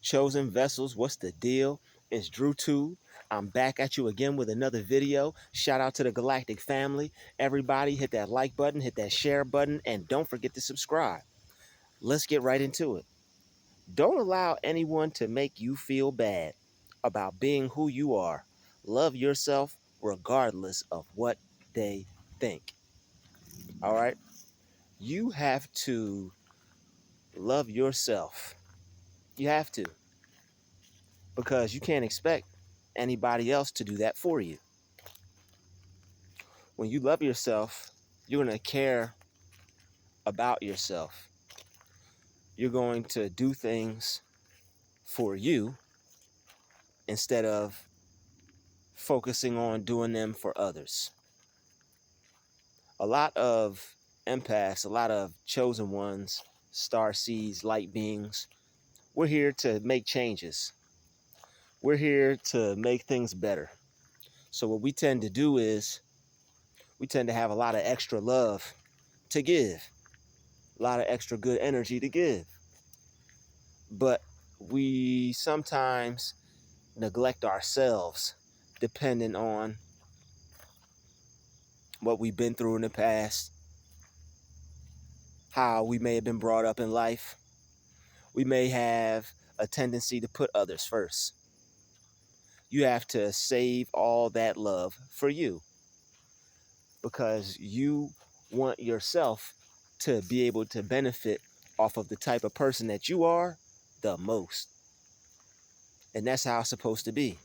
chosen vessels, what's the deal? It's Druuill. I'm back at you again with another video. Shout out to the Galactic family. Everybody hit that like button, hit that share button, and don't forget to subscribe. Let's get right into it. Don't allow anyone to make you feel bad about being who you are. Love yourself regardless of what they think. All right? You have to love yourself. You have to, because you can't expect anybody else to do that for you. When you love yourself, you're going to care about yourself. You're going to do things for you instead of focusing on doing them for others. A lot of empaths, a lot of chosen ones, star seeds, light beings, we're here to make changes. We're here to make things better. So what we tend to do is we tend to have a lot of extra love to give, a lot of extra good energy to give. But we sometimes neglect ourselves depending on what we've been through in the past, how we may have been brought up in life. We may have a tendency to put others first. You have to save all that love for you, because you want yourself to be able to benefit off of the type of person that you are the most. And that's how it's supposed to be.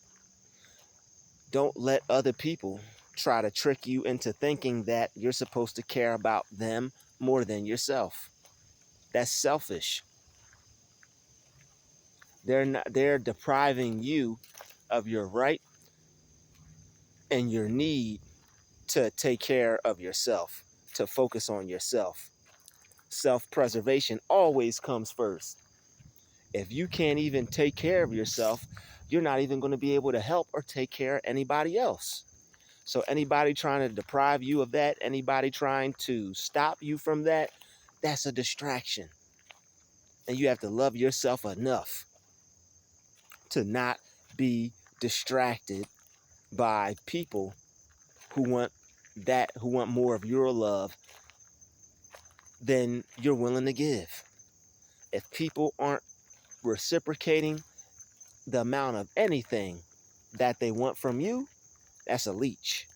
Don't let other people try to trick you into thinking that you're supposed to care about them more than yourself. That's selfish. They're depriving you of your right and your need to take care of yourself, to focus on yourself. Self-preservation always comes first. If you can't even take care of yourself, you're not even going to be able to help or take care of anybody else. So anybody trying to deprive you of that, anybody trying to stop you from that, that's a distraction. And you have to love yourself enough to not be distracted by people who want who want more of your love than you're willing to give. If people aren't reciprocating the amount of anything that they want from you, that's a leech.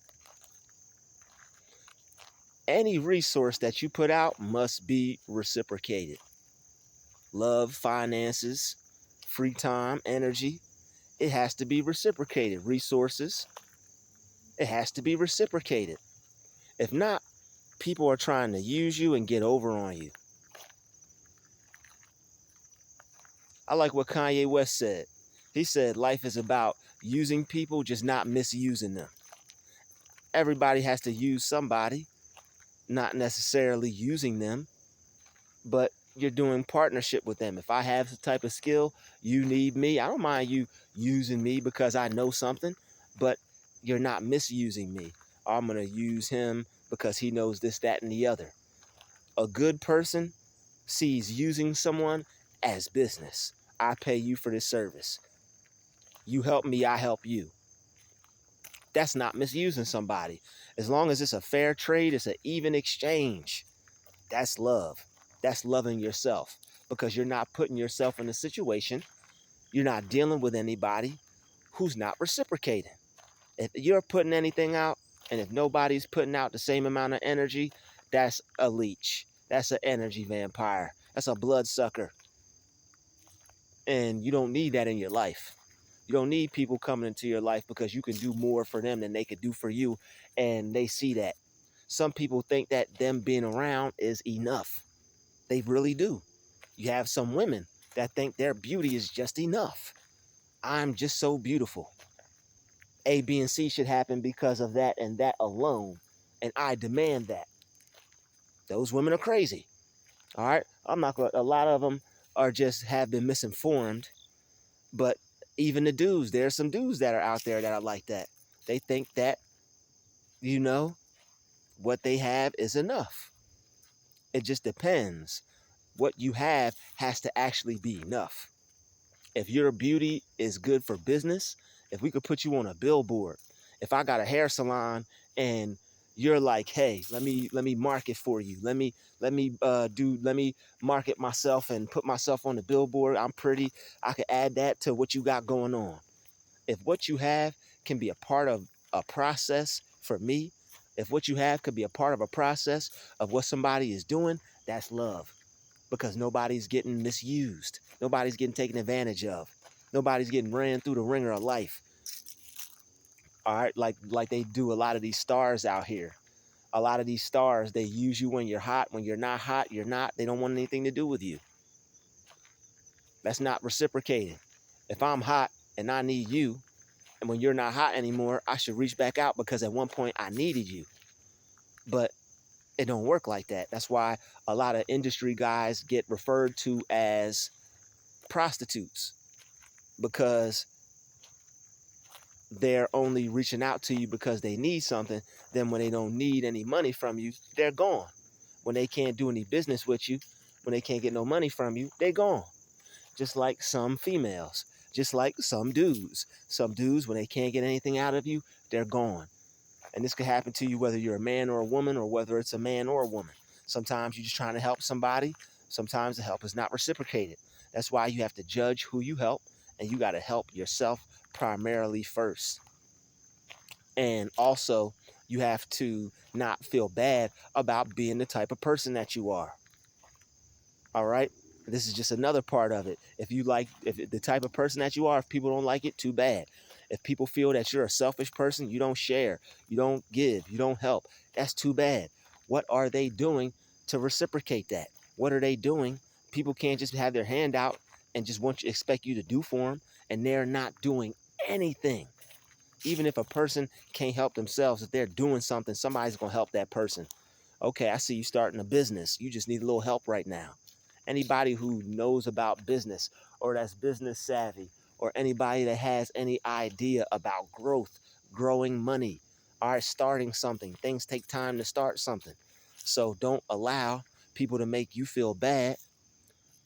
Any resource that you put out must be reciprocated. Love, finances, free time, energy, it has to be reciprocated. Resources, it has to be reciprocated. If not, people are trying to use you and get over on you. I like what Kanye West said. He said life is about using people, just not misusing them. Everybody has to use somebody, not necessarily using them, but you're doing partnership with them. If I have the type of skill, you need me. I don't mind you using me because I know something, but you're not misusing me. I'm going to use him because he knows this, that, and the other. A good person sees using someone as business. I pay you for this service. You help me, I help you. That's not misusing somebody. As long as it's a fair trade, it's an even exchange. That's love. That's loving yourself, because you're not putting yourself in a situation. You're not dealing with anybody who's not reciprocating. If you're putting anything out, and if nobody's putting out the same amount of energy, that's a leech. That's an energy vampire. That's a bloodsucker. And you don't need that in your life. You don't need people coming into your life because you can do more for them than they could do for you, and they see that. Some people think that them being around is enough. They really do. You have some women that think their beauty is just enough. I'm just so beautiful. A, B, and C should happen because of that and that alone. And I demand that. Those women are crazy. All right? I'm not going to, a lot of them are just have been misinformed. But even the dudes, there are some dudes that are out there that are like that. They think that, what they have is enough. It just depends. What you have has to actually be enough. If your beauty is good for business, if we could put you on a billboard, if I got a hair salon and you're like, hey, let me market for you. Let me market myself and put myself on the billboard. I'm pretty. I could add that to what you got going on. If what you have can be a part of a process for me, if what you have could be a part of a process of what somebody is doing, that's love. Because nobody's getting misused. Nobody's getting taken advantage of. Nobody's getting ran through the ringer of life. All right, like they do a lot of these stars out here. A lot of these stars, they use you when you're hot. When you're not hot, you're not. They don't want anything to do with you. That's not reciprocating. If I'm hot and I need you, and when you're not hot anymore, I should reach back out because at one point I needed you. But it don't work like that. That's why a lot of industry guys get referred to as prostitutes, because they're only reaching out to you because they need something. Then when they don't need any money from you, they're gone. When they can't do any business with you, when they can't get no money from you, they're gone. Just like some females, just like some dudes. Some dudes, when they can't get anything out of you, they're gone. And this could happen to you whether you're a man or a woman, or whether it's a man or a woman. Sometimes you're just trying to help somebody. Sometimes the help is not reciprocated. That's why you have to judge who you help, and you got to help yourself primarily first. And also, you have to not feel bad about being the type of person that you are. All right? This is just another part of it. If the type of person that you are, if people don't like it, too bad. If people feel that you're a selfish person, you don't share, you don't give, you don't help, that's too bad. What are they doing to reciprocate that? What are they doing? People can't just have their hand out and just expect you to do for them, and they're not doing anything. Even if a person can't help themselves, if they're doing something, somebody's going to help that person. Okay, I see you starting a business. You just need a little help right now. Anybody who knows about business, or that's business savvy, or anybody that has any idea about growth, growing money, all right, starting something. Things take time to start something. So don't allow people to make you feel bad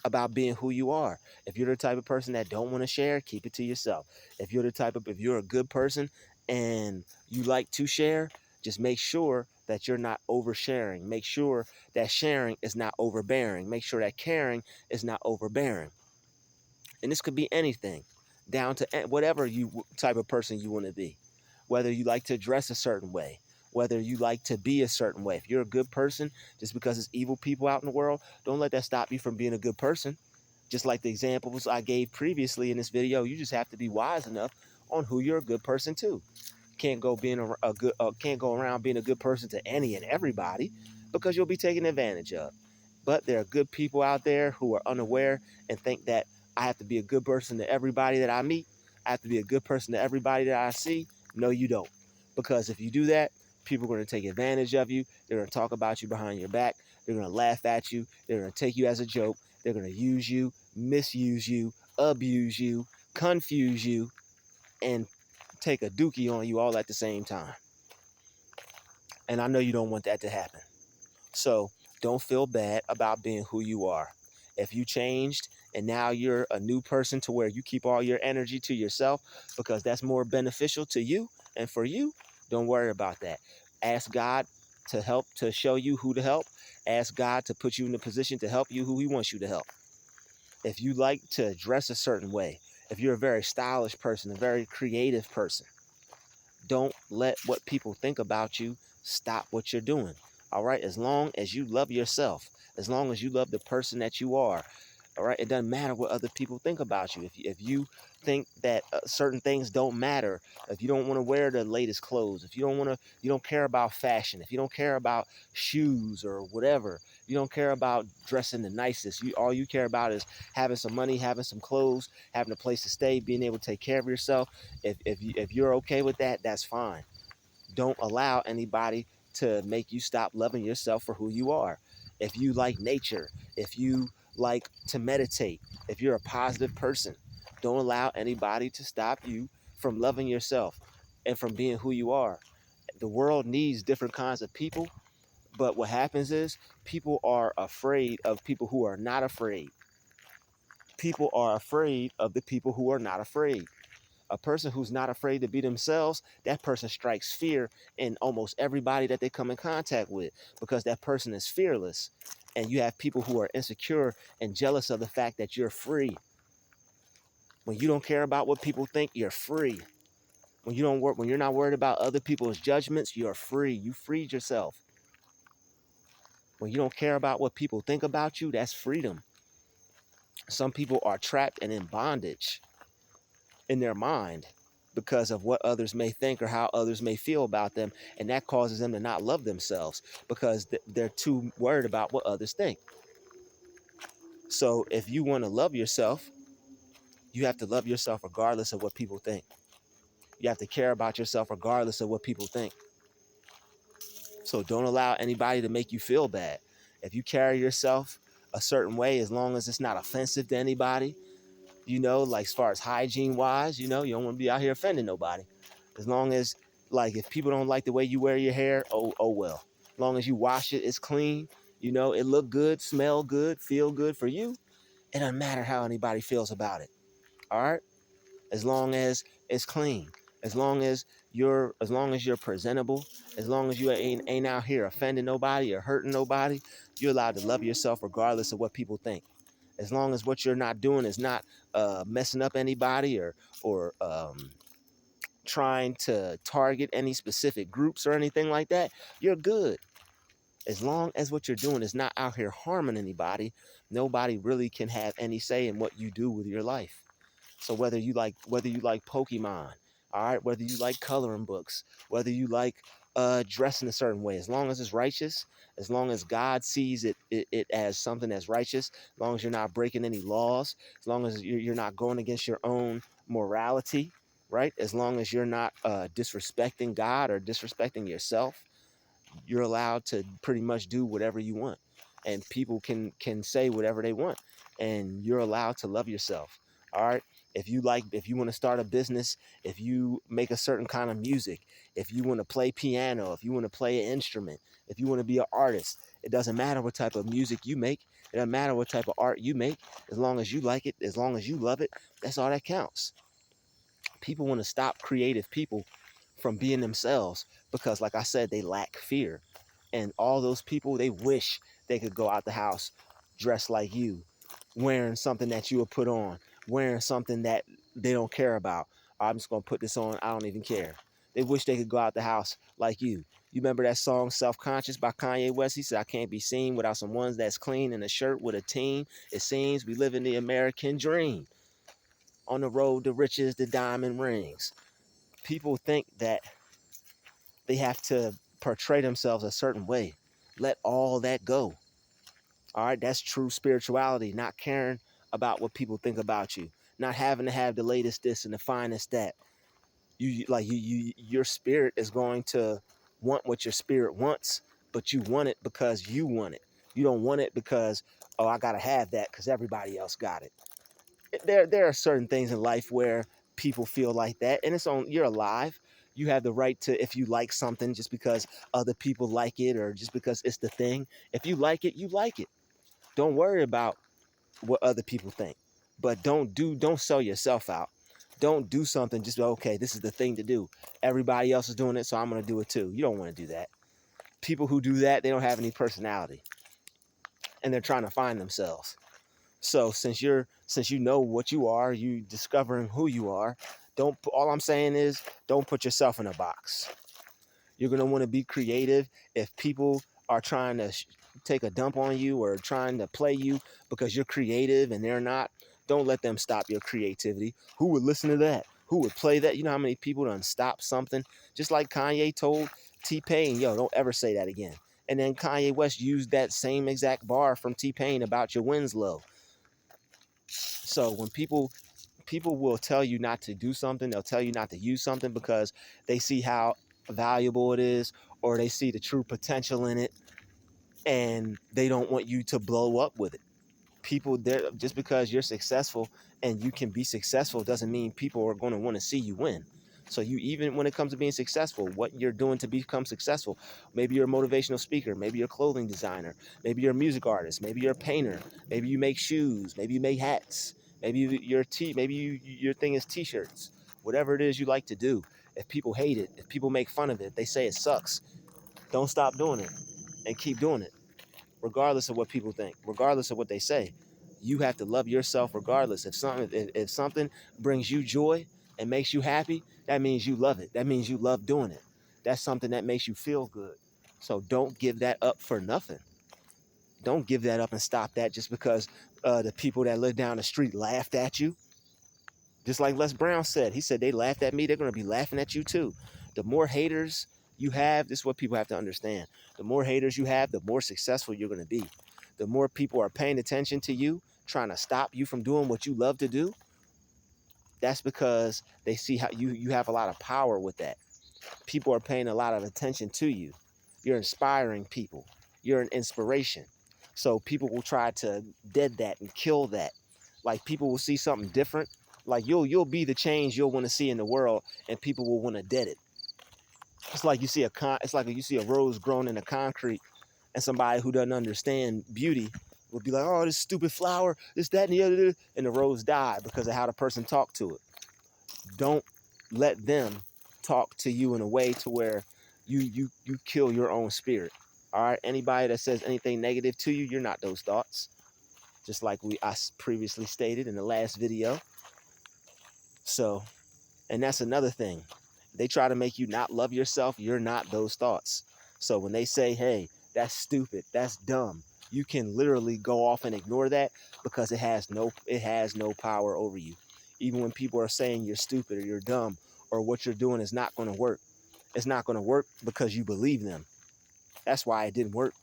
about being who you are. If you're the type of person that don't want to share, keep it to yourself. If you're a good person and you like to share, just make sure that you're not oversharing. Make sure that sharing is not overbearing. Make sure that caring is not overbearing. And this could be anything, down to whatever you type of person you want to be. Whether you like to dress a certain way, whether you like to be a certain way. If you're a good person, just because there's evil people out in the world, don't let that stop you from being a good person. Just like the examples I gave previously in this video, you just have to be wise enough on who you're a good person to. Can't go around being a good person to any and everybody, because you'll be taken advantage of. But there are good people out there who are unaware and think that I have to be a good person to everybody that I meet. I have to be a good person to everybody that I see. No, you don't. Because if you do that, people are going to take advantage of you. They're going to talk about you behind your back. They're going to laugh at you. They're going to take you as a joke. They're going to use you, misuse you, abuse you, confuse you, and take a dookie on you all at the same time. And I know you don't want that to happen. So don't feel bad about being who you are. If you changed and now you're a new person to where you keep all your energy to yourself because that's more beneficial to you and for you, don't worry about that. Ask God to show you who to help. Ask God to put you in the position to help you who he wants you to help. If you like to dress a certain way, if you're a very stylish person, a very creative person, don't let what people think about you stop what you're doing. All right. As long as you love yourself, as long as you love the person that you are, all right. It doesn't matter what other people think about you. If you think that certain things don't matter, if you don't want to wear the latest clothes, if you don't care about fashion, if you don't care about shoes or whatever, you don't care about dressing the nicest. All you care about is having some money, having some clothes, having a place to stay, being able to take care of yourself. If you're okay with that, that's fine. Don't allow anybody to make you stop loving yourself for who you are. If you like nature, if you like to meditate, if you're a positive person, don't allow anybody to stop you from loving yourself and from being who you are. The world needs different kinds of people, but what happens is people are afraid of people who are not afraid. People are afraid of the people who are not afraid. A person who's not afraid to be themselves, that person strikes fear in almost everybody that they come in contact with, because that person is fearless. And you have people who are insecure and jealous of the fact that you're free. When you don't care about what people think, you're free. When you're not worried about other people's judgments, you're free. You freed yourself. When you don't care about what people think about you, that's freedom. Some people are trapped and in bondage in their mind because of what others may think or how others may feel about them, and that causes them to not love themselves because they're too worried about what others think. So if you want to love yourself, you have to love yourself regardless of what people think. You have to care about yourself regardless of what people think. So don't allow anybody to make you feel bad. If you carry yourself a certain way, as long as it's not offensive to anybody, like as far as hygiene wise, you don't want to be out here offending nobody. As long as, like, if people don't like the way you wear your hair, oh well. As long as you wash it, it's clean, it look good, smell good, feel good for you. It doesn't matter how anybody feels about it. All right? As long as it's clean, as long as you're presentable, as long as you ain't out here offending nobody or hurting nobody, you're allowed to love yourself regardless of what people think. As long as what you're not doing is not messing up anybody or trying to target any specific groups or anything like that, you're good. As long as what you're doing is not out here harming anybody, nobody really can have any say in what you do with your life. So whether you like Pokemon, all right, whether you like coloring books, whether you like dressing a certain way, as long as it's righteous, as long as God sees it as something that's righteous, as long as you're not breaking any laws, as long as you're not going against your own morality, right? As long as you're not disrespecting God or disrespecting yourself, you're allowed to pretty much do whatever you want, and people can say whatever they want, and you're allowed to love yourself. All right. If you want to start a business, if you make a certain kind of music, if you want to play piano, if you want to play an instrument, if you want to be an artist, it doesn't matter what type of music you make, it doesn't matter what type of art you make, as long as you like it, as long as you love it, that's all that counts. People want to stop creative people from being themselves because, like I said, they lack fear. And all those people, they wish they could go out the house dressed like you, wearing something that you would put on, wearing something that they don't care about. I'm just going to put this on. I don't even care. They wish they could go out the house like you. You remember that song Self-Conscious by Kanye West? He said, I can't be seen without some ones that's clean in a shirt with a team. It seems we live in the American dream. On the road to riches, the diamond rings. People think that they have to portray themselves a certain way. Let all that go. All right, that's true spirituality, not caring about what people think about you, not having to have the latest this and the finest that. Your spirit is going to want what your spirit wants, but you want it because you want it. You don't want it because, oh, I gotta have that because everybody else got it. There are certain things in life where people feel like that, and you're alive. You have the right to, if you like something just because other people like it or just because it's the thing. If you like it, you like it. Don't worry about what other people think, but don't sell yourself out. Don't do something just, okay, this is the thing to do, everybody else is doing it, so I'm going to do it too. You don't want to do that. People who do that, they don't have any personality, and they're trying to find themselves. So since you know what you are, you discovering who you are, don't all I'm saying is don't put yourself in a box. You're going to want to be creative. If people are trying to take a dump on you or trying to play you because you're creative and they're not, don't let them stop your creativity. Who would listen to that? Who would play that? You know how many people done stop something? Just like Kanye told T-Pain, yo, don't ever say that again. And then Kanye West used that same exact bar from T-Pain about your Winslow. So when people will tell you not to do something, they'll tell you not to use something because they see how valuable it is or they see the true potential in it, and they don't want you to blow up with it. People there, just because you're successful and you can be successful doesn't mean people are going to want to see you win. So even when it comes to being successful, what you're doing to become successful, maybe you're a motivational speaker, maybe you're a clothing designer, maybe you're a music artist, maybe you're a painter, maybe you make shoes, maybe you make hats, Maybe your thing is t-shirts. Whatever it is you like to do. If people hate it, if people make fun of it, if they say it sucks, don't stop doing it and keep doing it, regardless of what people think, regardless of what they say. You have to love yourself regardless. If something brings you joy and makes you happy, that means you love it. That means you love doing it. That's something that makes you feel good. So don't give that up for nothing. Don't give that up and stop that just because the people that live down the street laughed at you. Just like Les Brown said, he said they laughed at me, they're going to be laughing at you too. The more haters you have, this is what people have to understand. The more haters you have, the more successful you're going to be. The more people are paying attention to you, trying to stop you from doing what you love to do, that's because they see how you have a lot of power with that. People are paying a lot of attention to you. You're inspiring people. You're an inspiration. So people will try to dead that and kill that. Like people will see something different. Like you'll be the change you'll want to see in the world, and people will want to dead it. It's like you see a rose growing in the concrete, and somebody who doesn't understand beauty will be like, "Oh, this stupid flower, this, that, and the other," and the rose died because of how the person talked to it. Don't let them talk to you in a way to where you kill your own spirit. All right, anybody that says anything negative to you, you're not those thoughts. Just like I previously stated in the last video. So, and that's another thing. They try to make you not love yourself. You're not those thoughts. So when they say, "Hey, that's stupid, that's dumb," you can literally go off and ignore that because it has no power over you. Even when people are saying you're stupid or you're dumb or what you're doing is not going to work, it's not going to work because you believe them. That's why it didn't work.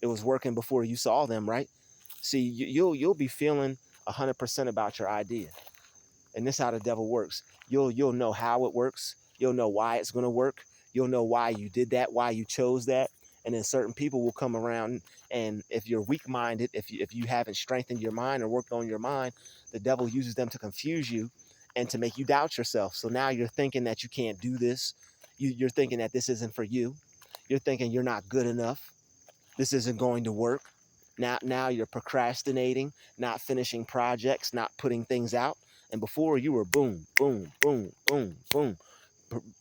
It was working before you saw them, right? See, you'll be feeling 100% about your idea. And this is how the devil works. You'll know how it works. You'll know why it's going to work. You'll know why you did that, why you chose that. And then certain people will come around, and if you're weak-minded, if you haven't strengthened your mind or worked on your mind, the devil uses them to confuse you and to make you doubt yourself. So now you're thinking that you can't do this. You're thinking that this isn't for you. You're thinking you're not good enough. This isn't going to work. Now you're procrastinating, not finishing projects, not putting things out. And before you were boom, boom, boom, boom, boom,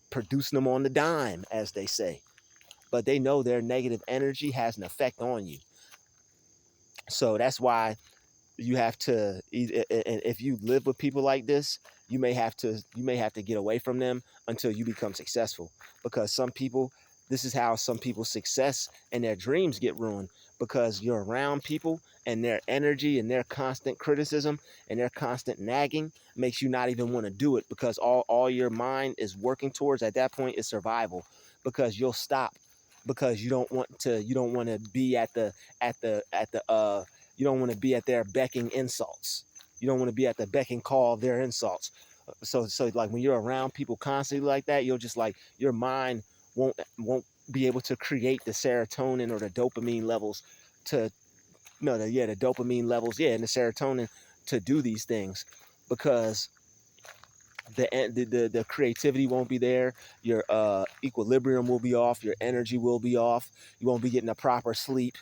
producing them on the dime, as they say. But they know their negative energy has an effect on you. So that's why you have to, if you live with people like this, you may have to get away from them until you become successful, because this is how some people's success and their dreams get ruined, because you're around people and their energy and their constant criticism and their constant nagging makes you not even want to do it, because all your mind is working towards at that point is survival, because you'll stop because you don't want to be at the you don't want to be at their becking insults. You don't want to be at the beck and call of their insults. So like when you're around people constantly like that, you'll just like your mind won't be able to create the serotonin or the dopamine levels to no the yeah the dopamine levels and the serotonin to do these things, because the creativity won't be there. Your equilibrium will be off. Your energy will be off. You won't be getting a proper sleep.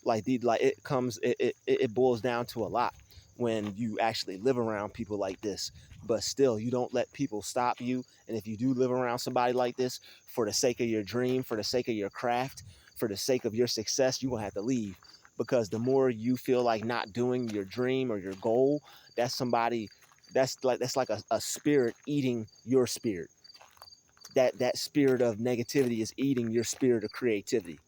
It boils down to a lot when you actually live around people like this. But still, you don't let people stop you. And if you do live around somebody like this, for the sake of your dream, for the sake of your craft, for the sake of your success, you will have to leave. Because the more you feel like not doing your dream or your goal, that's somebody that's like a spirit eating your spirit. That spirit of negativity is eating your spirit of creativity,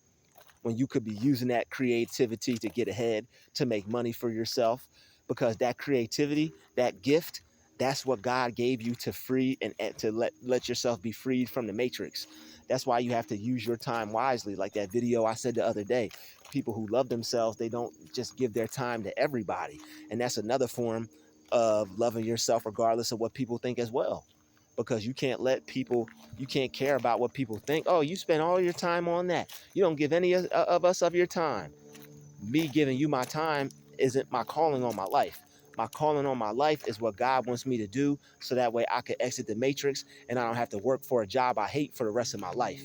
when you could be using that creativity to get ahead, to make money for yourself, because that creativity, that gift, that's what God gave you to free and to let yourself be freed from the matrix. That's why you have to use your time wisely. Like that video I said the other day, people who love themselves, they don't just give their time to everybody. And that's another form of loving yourself regardless of what people think as well, because you can't care about what people think. Oh, you spend all your time on that. You don't give any of us of your time. Me giving you my time isn't my calling on my life. My calling on my life is what God wants me to do, so that way I can exit the matrix and I don't have to work for a job I hate for the rest of my life.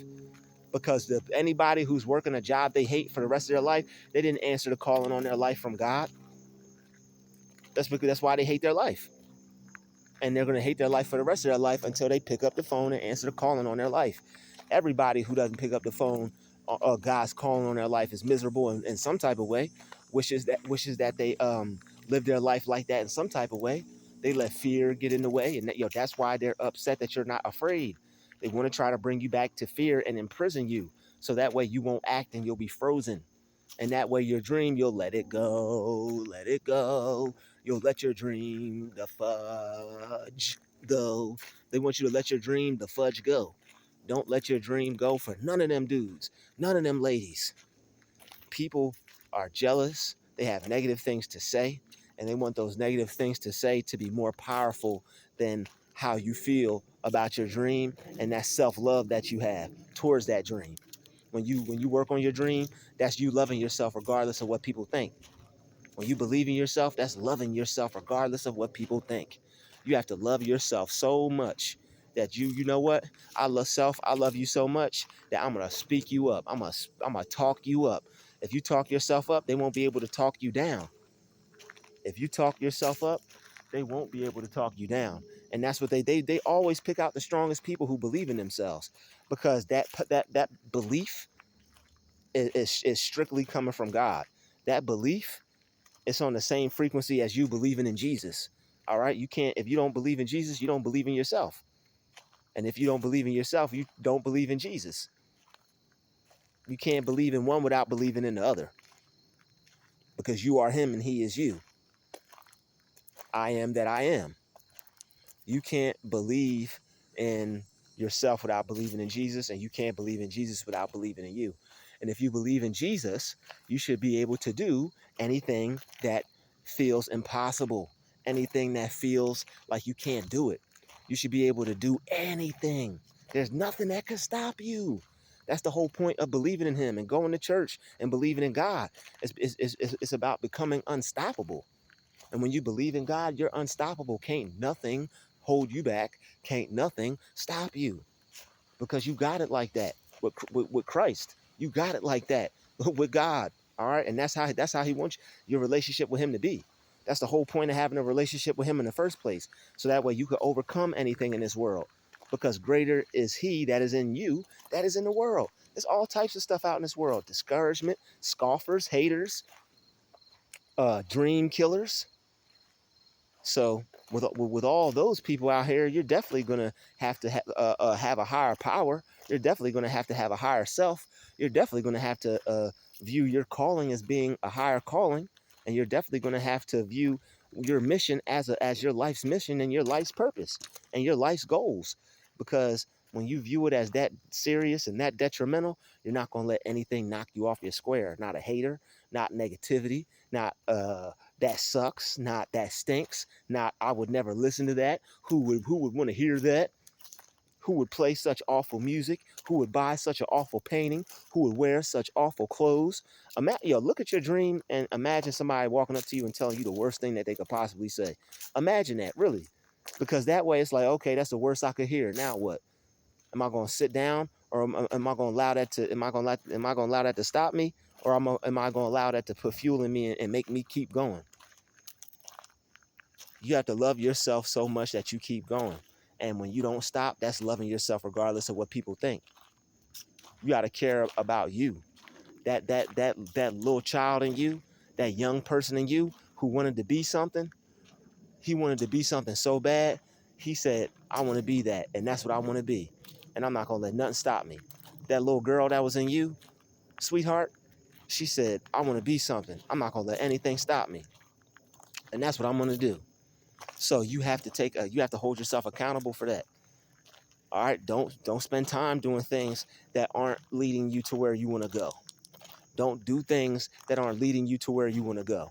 Because anybody who's working a job they hate for the rest of their life, they didn't answer the calling on their life from God. That's why they hate their life. And they're going to hate their life for the rest of their life until they pick up the phone and answer the calling on their life. Everybody who doesn't pick up the phone, God's calling on their life, is miserable in some type of way. Wishes that they live their life like that in some type of way. They let fear get in the way, and that's why they're upset that you're not afraid. They want to try to bring you back to fear and imprison you, so that way you won't act and you'll be frozen. And that way your dream, you'll let it go, let it go. You'll let your dream, the fudge, go. They want you to let your dream, the fudge, go. Don't let your dream go for none of them dudes, none of them ladies. People are jealous. They have negative things to say, and they want those negative things to say to be more powerful than how you feel about your dream and that self-love that you have towards that dream. When you work on your dream, that's you loving yourself regardless of what people think. When you believe in yourself, that's loving yourself regardless of what people think. You have to love yourself so much that you know what? I love you so much that I'm gonna speak you up. I'm gonna talk you up. If you talk yourself up, they won't be able to talk you down. If you talk yourself up, they won't be able to talk you down. And that's what they always pick out the strongest people who believe in themselves, because that belief is strictly coming from God. That belief, it's on the same frequency as you believing in Jesus. All right. You can't, if you don't believe in Jesus, you don't believe in yourself. And if you don't believe in yourself, you don't believe in Jesus. You can't believe in one without believing in the other, because you are him and he is you. I am that I am. You can't believe in yourself without believing in Jesus, and you can't believe in Jesus without believing in you. And if you believe in Jesus, you should be able to do anything that feels impossible, anything that feels like you can't do it. You should be able to do anything. There's nothing that can stop you. That's the whole point of believing in him and going to church and believing in God. It's about becoming unstoppable. And when you believe in God, you're unstoppable. Can't nothing hold you back. Can't nothing stop you, because you got it like that with Christ. You got it like that with God. All right. And that's how he wants your relationship with him to be. That's the whole point of having a relationship with him in the first place. So that way you can overcome anything in this world, because greater is he that is in you that is in the world. There's all types of stuff out in this world: discouragement, scoffers, haters, dream killers. So with all those people out here, you're definitely gonna have to have a higher power. You're definitely gonna have to have a higher self. You're definitely gonna have to view your calling as being a higher calling, and you're definitely gonna have to view your mission as your life's mission and your life's purpose and your life's goals. Because when you view it as that serious and that detrimental, you're not gonna let anything knock you off your square. Not a hater, not negativity, not that sucks, not that stinks, not I would never listen to that. Who would want to hear that? Who would play such awful music? Who would buy such an awful painting? Who would wear such awful clothes? Look at your dream and imagine somebody walking up to you and telling you the worst thing that they could possibly say. Imagine that, really. Because that way it's like, okay, that's the worst I could hear. Now what? Am I going to sit down, or am I going to allow that to allow that to stop me, or am I going to allow that to put fuel in me and make me keep going? You have to love yourself so much that you keep going. And when you don't stop, that's loving yourself regardless of what people think. You got to care about you. That little child in you, that young person in you who wanted to be something, he wanted to be something so bad. He said, I want to be that, and that's what I want to be. And I'm not going to let nothing stop me. That little girl that was in you, sweetheart, she said, I want to be something. I'm not going to let anything stop me. And that's what I'm going to do. So you have to hold yourself accountable for that. All right, don't spend time doing things that aren't leading you to where you want to go. Don't do things that aren't leading you to where you want to go.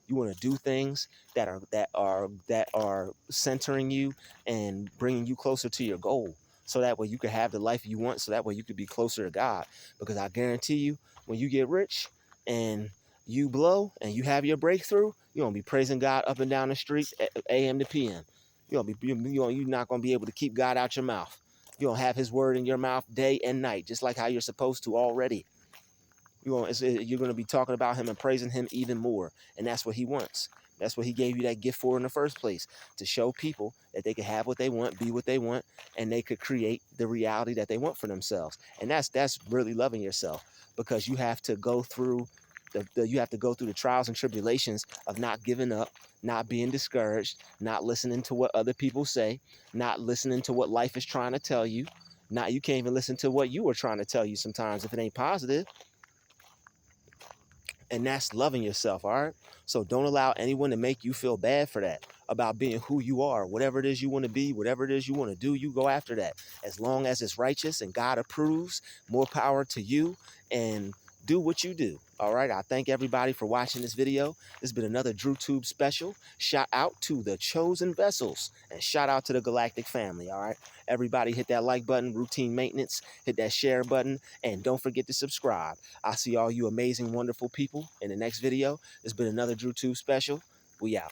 You want to do things that are centering you and bringing you closer to your goal, so that way you can have the life you want. So that way you could be closer to God. Because I guarantee you, when you get rich and you blow and you have your breakthrough, you're gonna be praising God up and down the street, AM to PM. You're not gonna be able to keep God out your mouth. You're gonna have His word in your mouth day and night, just like how you're supposed to already. You're going to be talking about him and praising him even more. And that's what he wants. That's what he gave you that gift for in the first place, to show people that they can have what they want, be what they want, and they could create the reality that they want for themselves. And that's really loving yourself, because you have to go through you have to go through the trials and tribulations of not giving up, not being discouraged, not listening to what other people say, not listening to what life is trying to tell you. Not You can't even listen to what you were trying to tell you sometimes if it ain't positive. And that's loving yourself, all right? So don't allow anyone to make you feel bad for that, about being who you are. Whatever it is you want to be, whatever it is you want to do, you go after that. As long as it's righteous and God approves, more power to you, and do what you do. All right, I thank everybody for watching this video. This has been another DrewTube special. Shout out to the chosen vessels, and shout out to the galactic family. All right, everybody hit that like button, routine maintenance, hit that share button, and don't forget to subscribe. I'll see all you amazing, wonderful people in the next video. It's been another DrewTube special. We out.